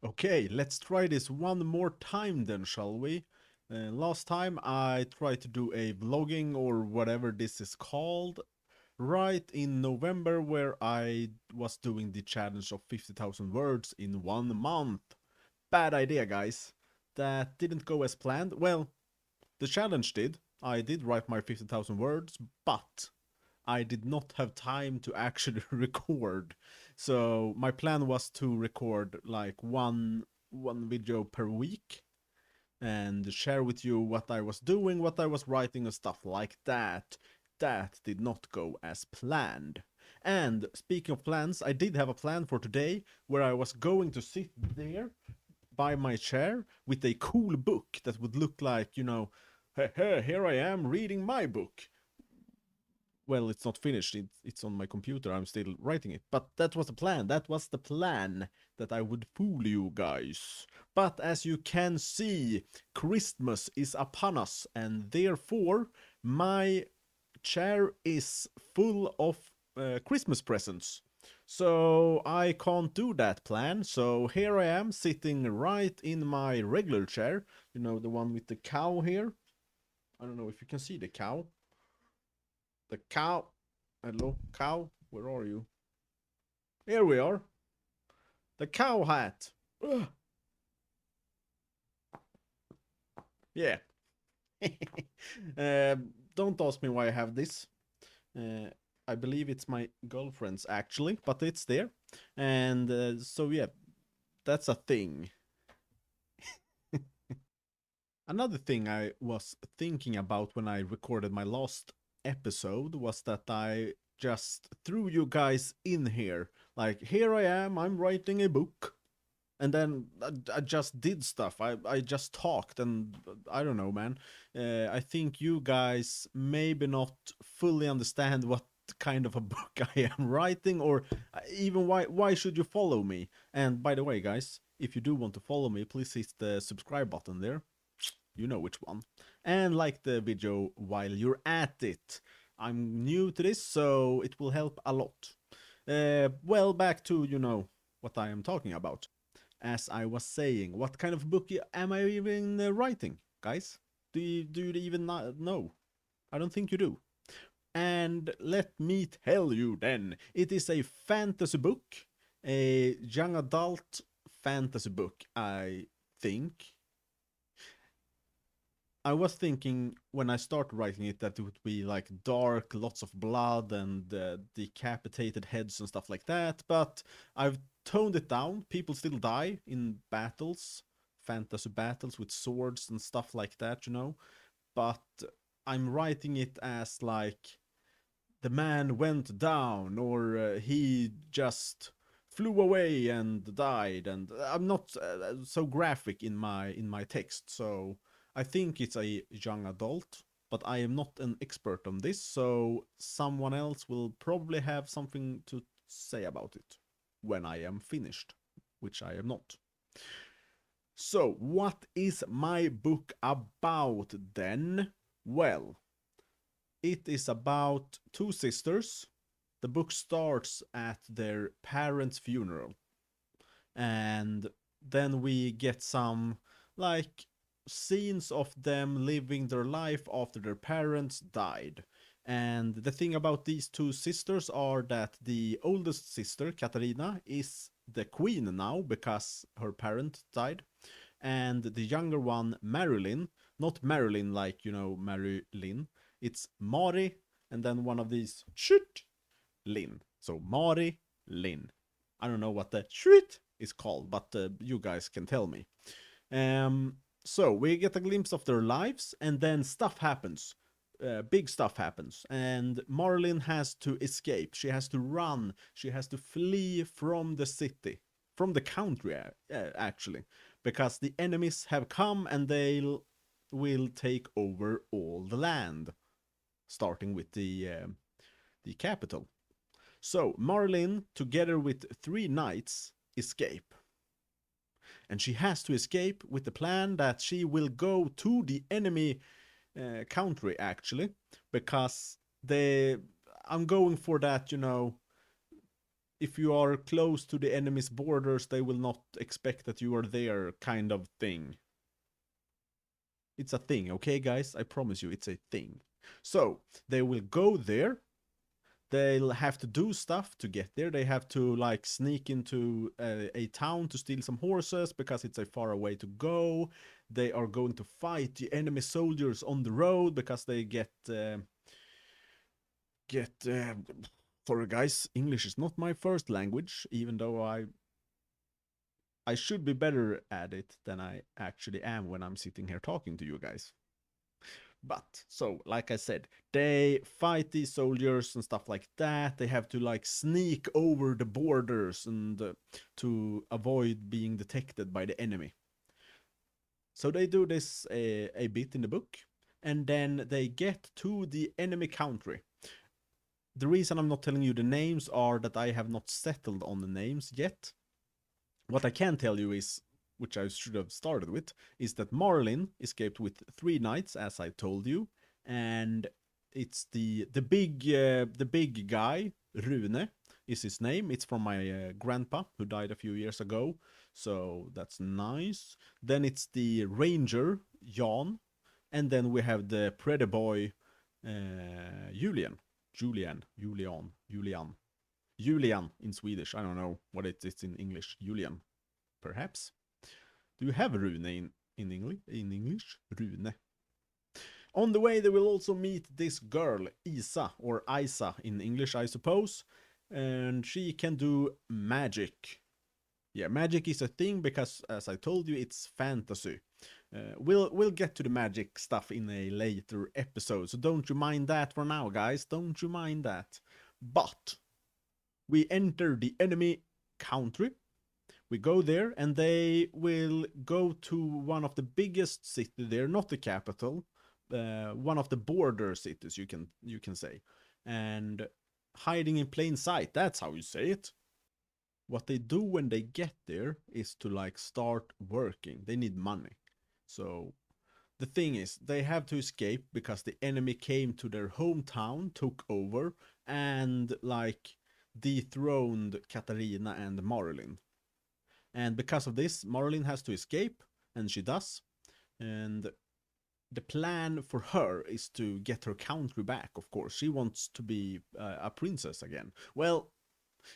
Okay, let's try this one more time then, shall we? Last time I tried to do a vlogging or whatever this is called right in November where I was doing the challenge of 50,000 words in 1 month. Bad idea, guys. That didn't go as planned. Well, the challenge did. I did write my 50,000 words, but I did not have time to actually record. So my plan was to record like one video per week and share with you what I was doing, what I was writing and stuff like that. That did not go as planned. And speaking of plans, I did have a plan for today where I was going to sit there by my chair with a cool book that would look like, hey, hey, here I am reading my book. Well, it's not finished. It's on my computer. I'm still writing it. But that was the plan. That was the plan that I would fool you guys. But as you can see, Christmas is upon us, and therefore my chair is full of Christmas presents. So I can't do that plan. So here I am sitting right in my regular chair. You know, the one with the cow here. I don't know if you can see the cow. The cow. Hello, cow. Where are you? Here we are. The cow hat. Ugh. Yeah. Don't ask me why I have this. Uh, I believe it's my girlfriend's actually, but it's there. And so, yeah, that's a thing. Another thing I was thinking about when I recorded my last episode was that I just threw you guys in here. Like, here I am, I'm writing a book. And then I just did stuff. I just talked, and I don't know, man. I think you guys maybe not fully understand what kind of a book I am writing, or even why should you follow me? And by the way, guys, if you do want to follow me, please hit the subscribe button there. You know which one. And like the video while you're at it. I'm new to this, so it will help a lot. Well, back to, what I am talking about. As I was saying, what kind of book am I even writing, guys? Do you even know? I don't think you do. And let me tell you then, it is a fantasy book, a young adult fantasy book, I think. I was thinking when I started writing it that it would be like dark, lots of blood and decapitated heads and stuff like that, but I've toned it down. People still die in battles, fantasy battles with swords and stuff like that, but I'm writing it as like the man went down or he just flew away and died, and I'm not so graphic in my text, so I think it's a young adult, but I am not an expert on this, so someone else will probably have something to say about it when I am finished, which I am not. So what is my book about then? Well, it is about two sisters. The book starts at their parents' funeral, and then we get some like scenes of them living their life after their parents died. And the thing about these two sisters are that the oldest sister, Katarina, is the queen now because her parent died, and the younger one, Marilyn, not Marilyn like, Marilyn, it's Mari, and then one of these, shoot, Lin. So Mari, Lin. I don't know what the shoot is called, but you guys can tell me. So we get a glimpse of their lives, and then stuff happens. Big stuff happens, and Marlin has to escape. She has to run. She has to flee from the city, from the country, actually, because the enemies have come and they will take over all the land, starting with the capital. So Marlin, together with three knights, escape. And she has to escape with the plan that she will go to the enemy country, actually, because I'm going for that, if you are close to the enemy's borders, they will not expect that you are there, kind of thing. It's a thing, okay, guys? I promise you, it's a thing. So they will go there. They'll have to do stuff to get there. They have to like sneak into a town to steal some horses because it's a far way to go. They are going to fight the enemy soldiers on the road because they get sorry guys, English is not my first language, even though I should be better at it than I actually am when I'm sitting here talking to you guys. But so, like I said, they fight these soldiers and stuff like that. They have to like sneak over the borders and to avoid being detected by the enemy. So they do this a bit in the book, and then they get to the enemy country. The reason I'm not telling you the names are that I have not settled on the names yet. What I can tell you is, which I should have started with, is that Marlin escaped with 3 knights, as I told you, and it's the big guy, Rune is his name. It's from my grandpa who died a few years ago, so that's nice. Then it's the ranger Jan, and then we have the Predator boy Julian, Julian in Swedish. I don't know what it is in English. Julian, perhaps. Do you have Rune in English? In English, Rune. On the way, they will also meet this girl, Isa, or Isa in English, I suppose, and she can do magic. Yeah, magic is a thing because, as I told you, it's fantasy. We'll get to the magic stuff in a later episode, so don't you mind that for now, guys. Don't you mind that. But we enter the enemy country. We go there, and they will go to one of the biggest cities there, not the capital, one of the border cities, you can say, and hiding in plain sight. That's how you say it. What they do when they get there is to like start working. They need money. So the thing is, they have to escape because the enemy came to their hometown, took over, and like dethroned Katarina and Marilyn. And because of this, Marilyn has to escape, and she does. And the plan for her is to get her country back, of course. She wants to be a princess again. Well,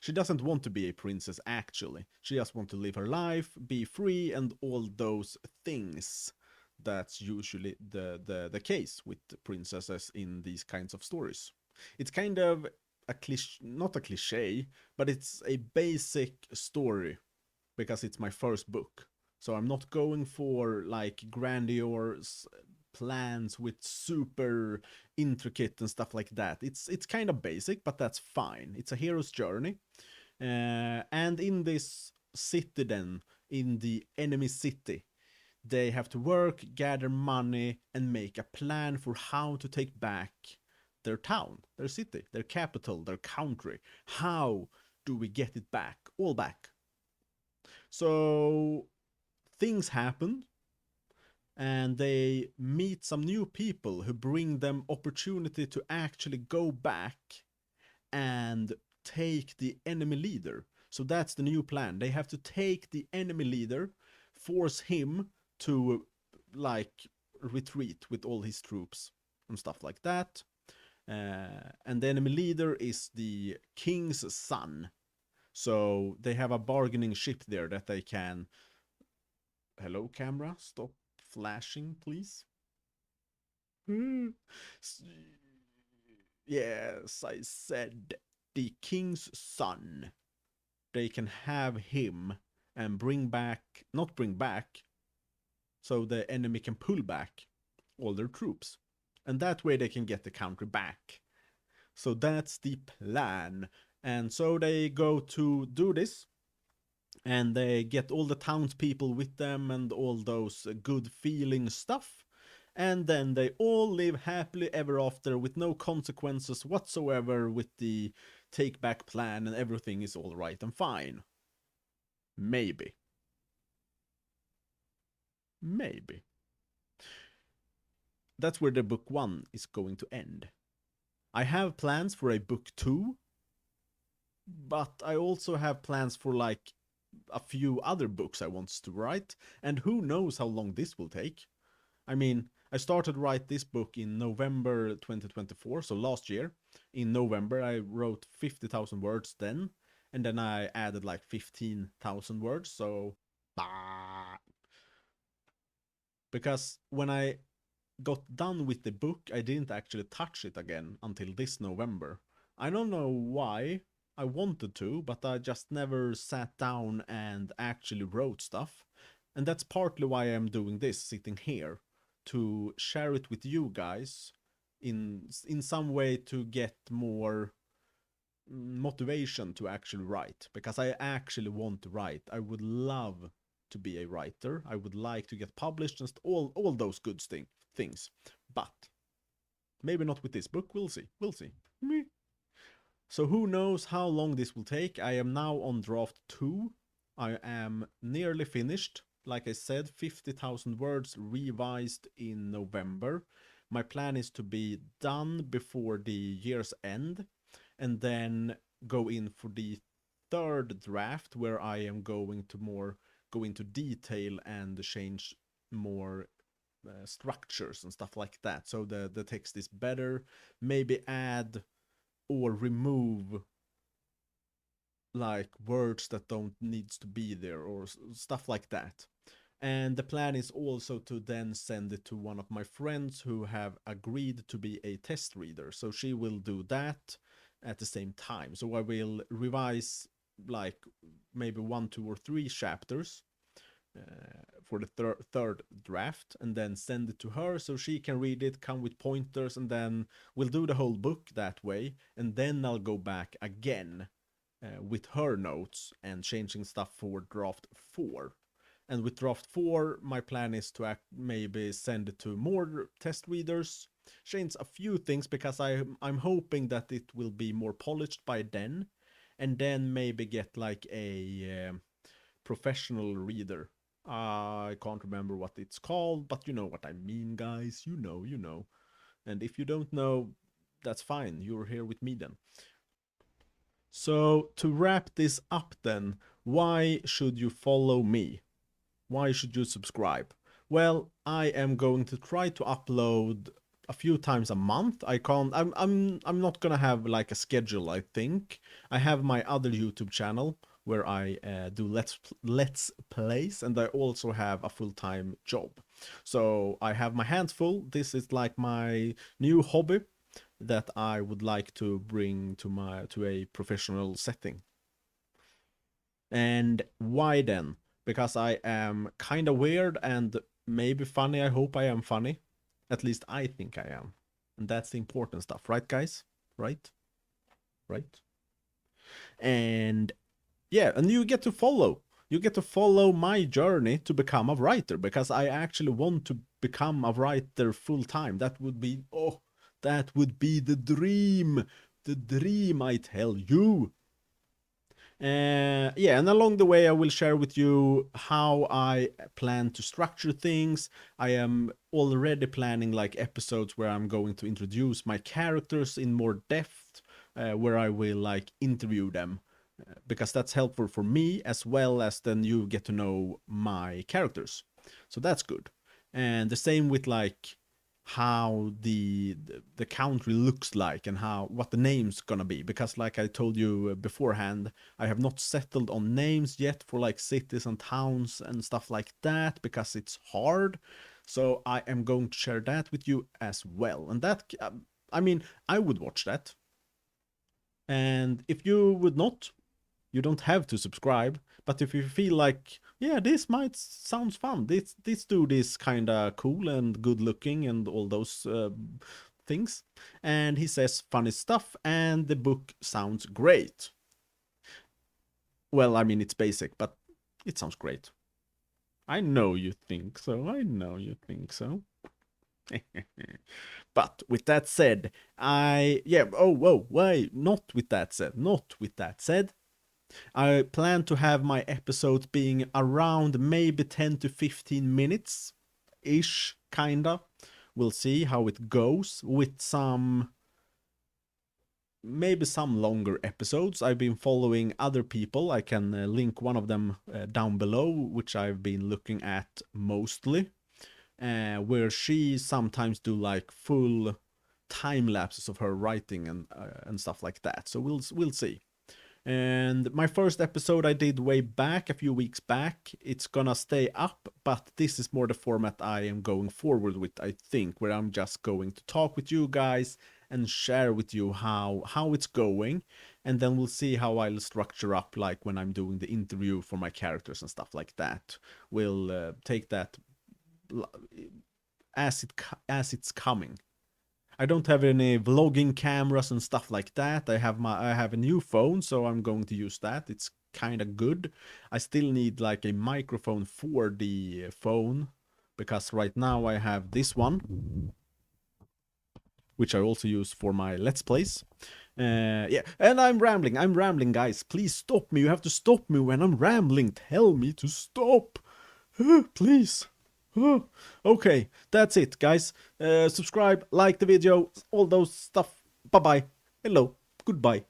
she doesn't want to be a princess, actually. She just wants to live her life, be free, and all those things. That's usually the case with princesses in these kinds of stories. It's kind of a cliche, not a cliche, but it's a basic story because it's my first book. So I'm not going for like grandiose plans with super intricate and stuff like that. It's kind of basic, but that's fine. It's a hero's journey. And in this city then, in the enemy city, they have to work, gather money, and make a plan for how to take back their town, their city, their capital, their country. How do we get it back? All back. So things happen, and they meet some new people who bring them opportunity to actually go back and take the enemy leader. So that's the new plan. They have to take the enemy leader, force him to like retreat with all his troops and stuff like that. And the enemy leader is the king's son. So they have a bargaining chip there that they can. Hello, camera, stop flashing, please. Yes, I said the king's son. They can have him and not bring back, so the enemy can pull back all their troops. And that way they can get the country back. So that's the plan. And so they go to do this, and they get all the townspeople with them and all those good feeling stuff. And then they all live happily ever after with no consequences whatsoever with the take back plan, and everything is all right and fine. Maybe. Maybe. That's where the book 1 is going to end. I have plans for a book 2, but I also have plans for like a few other books I want to write, and who knows how long this will take. I mean, I started write this book in November 2024, so last year. In November, I wrote 50,000 words then, and then I added like 15,000 words. So, because when I got done with the book, I didn't actually touch it again until this November. I don't know why. I wanted to, but I just never sat down and actually wrote stuff. And that's partly why I'm doing this, sitting here, to share it with you guys in some way to get more motivation to actually write, because I actually want to write. I would love to be a writer. I would like to get published and all those good things. But maybe not with this book. We'll see. We'll see. So who knows how long this will take. I am now on draft 2. I am nearly finished. Like I said, 50,000 words revised in November. My plan is to be done before the year's end, and then go in for the third draft, where I am going to more go into detail and change more structures and stuff like that, so the text is better. Maybe add or remove like words that don't needs to be there, or stuff like that. And the plan is also to then send it to one of my friends who have agreed to be a test reader, so she will do that at the same time. So I will revise like maybe 1, 2, or 3 chapters for the third draft, and then send it to her so she can read it, come with pointers, and then we'll do the whole book that way. And then I'll go back again with her notes and changing stuff for draft 4. And with draft 4, my plan is to maybe send it to more test readers, change a few things, because I'm hoping that it will be more polished by then, and then maybe get like a professional reader. I can't remember what it's called, but you know what I mean, guys. You know, you know. And if you don't know, that's fine. You're here with me then. So, to wrap this up, then, why should you follow me? Why should you subscribe? Well, I am going to try to upload a few times a month. I can't. I'm not gonna have like a schedule. I think I have my other YouTube channel where I do let's plays, and I also have a full-time job. So I have my hands full. This is like my new hobby that I would like to bring to a professional setting. And why then? Because I am kind of weird and maybe funny. I hope I am funny. At least I think I am. And that's the important stuff, right, guys? Right? Right? And yeah, and you get to follow. You get to follow my journey to become a writer, because I actually want to become a writer full time. That would be, oh, that would be the dream. The dream, I tell you. Yeah, and along the way, I will share with you how I plan to structure things. I am already planning like episodes where I'm going to introduce my characters in more depth, where I will like interview them, because that's helpful for me, as well as then you get to know my characters. So that's good. And the same with like how the country looks like, and how what the name's gonna be, because like I told you beforehand, I have not settled on names yet for like cities and towns and stuff like that, because it's hard. So I am going to share that with you as well, and that I mean, I would watch that. And if you would not, you don't have to subscribe. But if you feel like, yeah, this might sounds fun, this dude is kind of cool and good looking and all those things, and he says funny stuff, and the book sounds great. Well, I mean, it's basic, but it sounds great. I know you think so. I know you think so. But with that said, oh, whoa, wait, not with that said, not with that said. I plan to have my episodes being around maybe 10 to 15 minutes ish, kinda. We'll see how it goes with some maybe some longer episodes. I've been following other people. I can link one of them down below, which I've been looking at mostly, where she sometimes do like full time lapses of her writing and stuff like that. So we'll see. And my first episode I did way back, a few weeks back. It's gonna stay up, but this is more the format I am going forward with, I think, where I'm just going to talk with you guys and share with you how it's going, and then we'll see how I'll structure up, like when I'm doing the interview for my characters and stuff like that. We'll take that as it's coming. I don't have any vlogging cameras and stuff like that. I have a new phone, so I'm going to use that. It's kind of good. I still need like a microphone for the phone, because right now I have this one, which I also use for my Let's Plays. Yeah, and I'm rambling, guys. Please stop me. You have to stop me when I'm rambling. Tell me to stop. Please. Okay, that's it, guys. Subscribe, like the video, all those stuff. Bye bye. Hello. Goodbye.